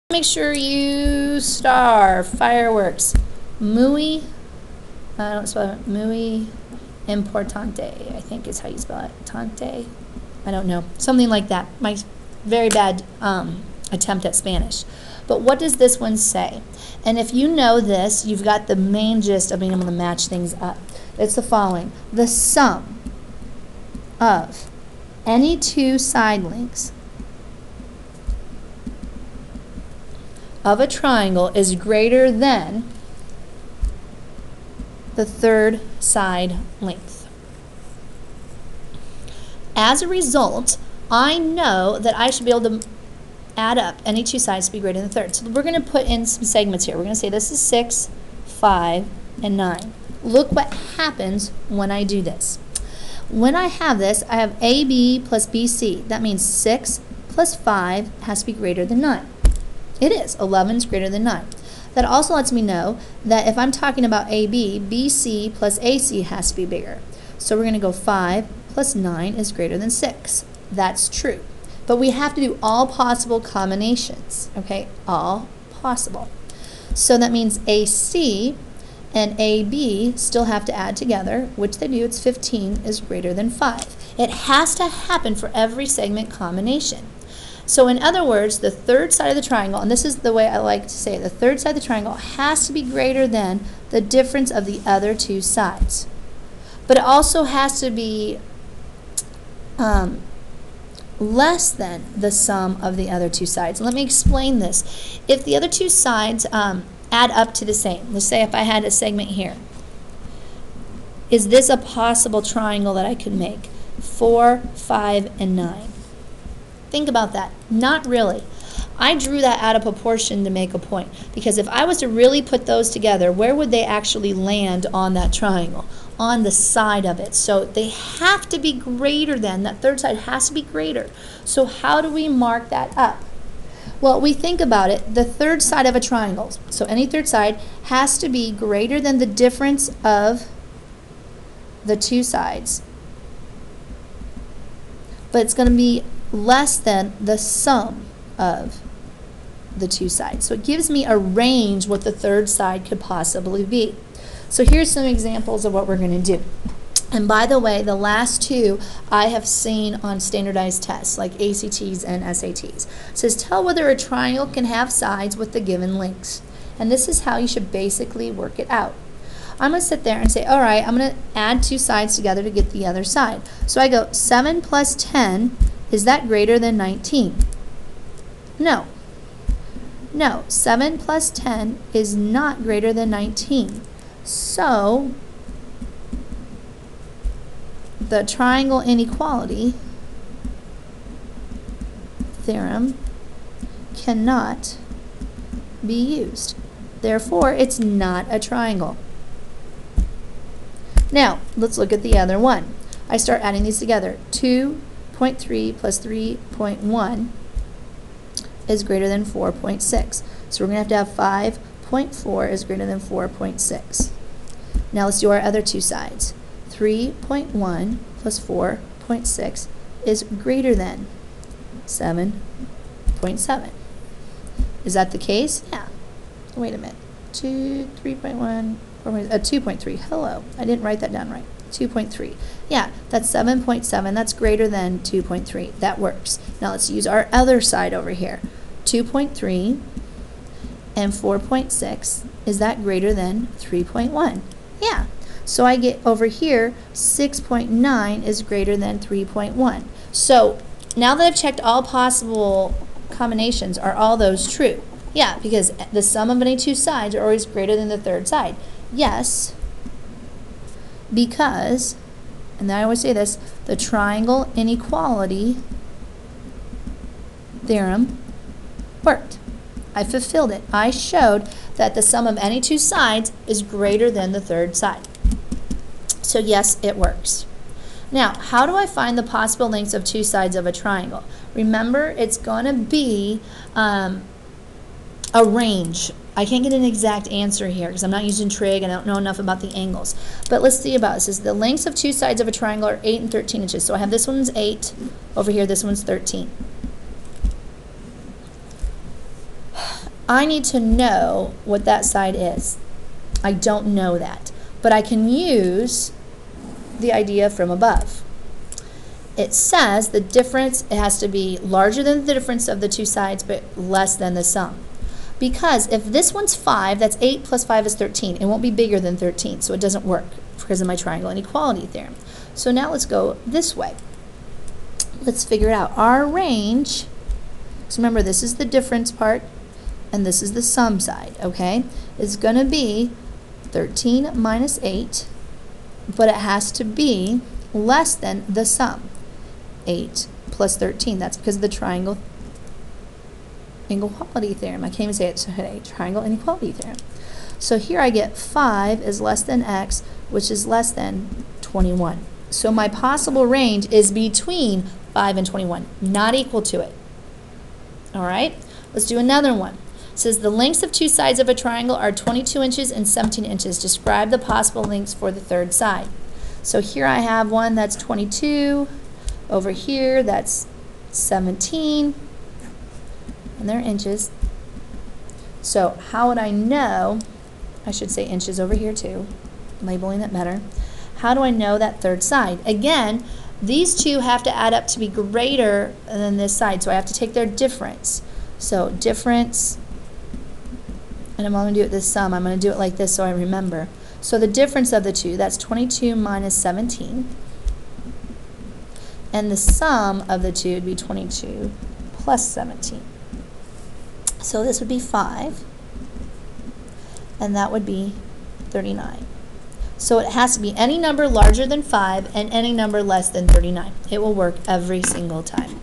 Make sure you star fireworks. Muy, I don't spell it, muy importante, I think is how you spell it. Tante, I don't know. Something like that. My very bad attempt at Spanish. But what does this one say? And if you know this, you've got the main gist of being able to match things up. It's the following. The sum of any two side lengths of a triangle is greater than the third side length. As a result, I know that I should be able to add up any two sides to be greater than the third. So we're going to put in some segments here. We're going to say this is 6, 5, and 9. Look what happens when I do this. When I have this, I have AB plus BC. That means 6 plus 5 has to be greater than 9. It is. 11 is greater than 9. That also lets me know that if I'm talking about AB, BC plus AC has to be bigger. So we're going to go 5 plus 9 is greater than 6. That's true. But we have to do all possible combinations, okay? All possible. So that means AC and AB still have to add together, which they do. It's 15 is greater than 5. It has to happen for every segment combination. So in other words, the third side of the triangle, and this is the way I like to say it, the third side of the triangle has to be greater than the difference of the other two sides. But it also has to be less than the sum of the other two sides. Let me explain this. If the other two sides add up to the same, let's say if I had a segment here, is this a possible triangle that I could make? 4, 5, and 9. Think about that. Not really. I drew that out of proportion to make a point, because if I was to really put those together, where would they actually land on that triangle? On the side of it. So they have to be greater than, that third side has to be greater. So how do we mark that up? Well, we think about it, the third side of a triangle, so any third side has to be greater than the difference of the two sides. But it's going to be less than the sum of the two sides. So it gives me a range what the third side could possibly be. So here's some examples of what we're going to do. And by the way, the last two I have seen on standardized tests like ACTs and SATs. It says tell whether a triangle can have sides with the given lengths. And this is how you should basically work it out. I'm going to sit there and say, all right, I'm going to add two sides together to get the other side. So I go 7 plus 10, is that greater than 19? No. No, 7 plus 10 is not greater than 19. So the triangle inequality theorem cannot be used. Therefore, it's not a triangle. Now, let's look at the other one. I start adding these together. 2.3 plus 3.1 is greater than 4.6. So we're going to have 5.4 is greater than 4.6. Now let's do our other two sides. 3.1 plus 4.6 is greater than 7.7. Is that the case? Yeah. Wait a minute. 3.1, 2.3. Hello. I didn't write that down right. 2.3. Yeah, that's 7.7. That's greater than 2.3. That works. Now let's use our other side over here. 2.3 and 4.6. Is that greater than 3.1? Yeah. So I get over here 6.9 is greater than 3.1. So now that I've checked all possible combinations, are all those true? Yeah, because the sum of any two sides are always greater than the third side. Yes, because, and I always say this, the triangle inequality theorem worked. I fulfilled it. I showed that the sum of any two sides is greater than the third side. So yes, it works. Now, how do I find the possible lengths of two sides of a triangle? Remember, it's going to be a range. I can't get an exact answer here because I'm not using trig and I don't know enough about the angles. But let's see about this. The lengths of two sides of a triangle are 8 and 13 inches. So I have this one's 8, over here this one's 13. I need to know what that side is. I don't know that, but I can use the idea from above. It says the difference, it has to be larger than the difference of the two sides, but less than the sum. Because if this one's 5, that's 8 plus 5 is 13. It won't be bigger than 13, so it doesn't work because of my triangle inequality theorem. So now let's go this way. Let's figure it out. Our range, so remember this is the difference part, and this is the sum side, okay, is going to be 13 minus 8, but it has to be less than the sum. 8 plus 13. That's because of the triangle inequality theorem. I can't even say it today. Triangle inequality theorem. So here I get 5 is less than x, which is less than 21. So my possible range is between 5 and 21, not equal to it. All right? Let's do another one. It says the lengths of two sides of a triangle are 22 inches and 17 inches. Describe the possible lengths for the third side. So here I have one that's 22. Over here, that's 17. And they're inches. So how would I know, I should say inches over here too, labeling it better. How do I know that third side? Again, these two have to add up to be greater than this side, so I have to take their difference. So difference, and I'm only going to do it this sum. I'm going to do it like this so I remember. So the difference of the two, that's 22 minus 17. And the sum of the two would be 22 plus 17. So this would be 5, and that would be 39. So it has to be any number larger than 5 and any number less than 39. It will work every single time.